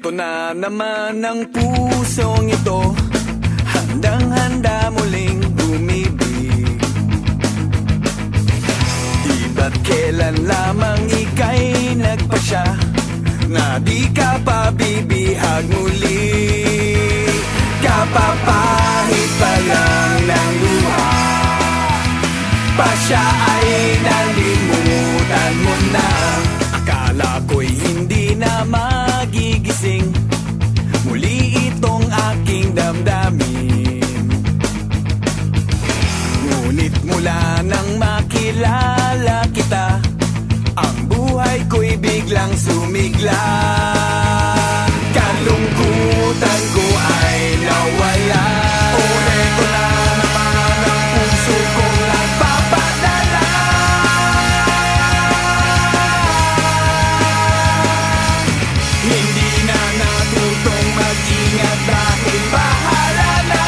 Heto na naman ang pusong ito, handang-handa muling umibig. Di ba't kailan lamang ika'y nagpasya na di ka pabibihag muli. Kapapahit pa lang ng luha, pasya ay nalimutan mo na. Akala ko'y hindi na magigising muli itong aking damdamin. Ngunit mula nang makilala kita, ang buhay ko'y biglang sumigla. Kalungkutan ko ay nawala. Heto na naman ang puso kong nagpapadala. Hindi na natutong mag-ingat dahil bahala na.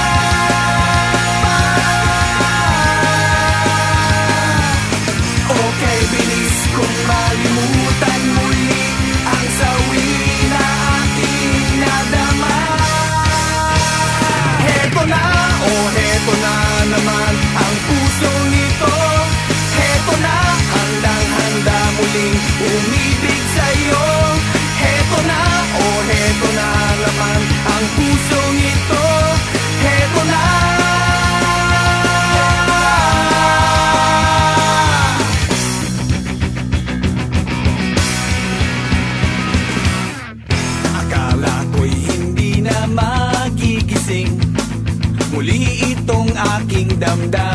Okay, bilis kong malimutan muli ang sawi na aking nadama. Heto na, oh heto na naman ang pusong ito. Heto na, handang-handa muling umibig sa'yo. Heto na, oh heto na naman ang pusong ito. Heto na. Akala ko'y hindi na magigising muli itong aking damdamin.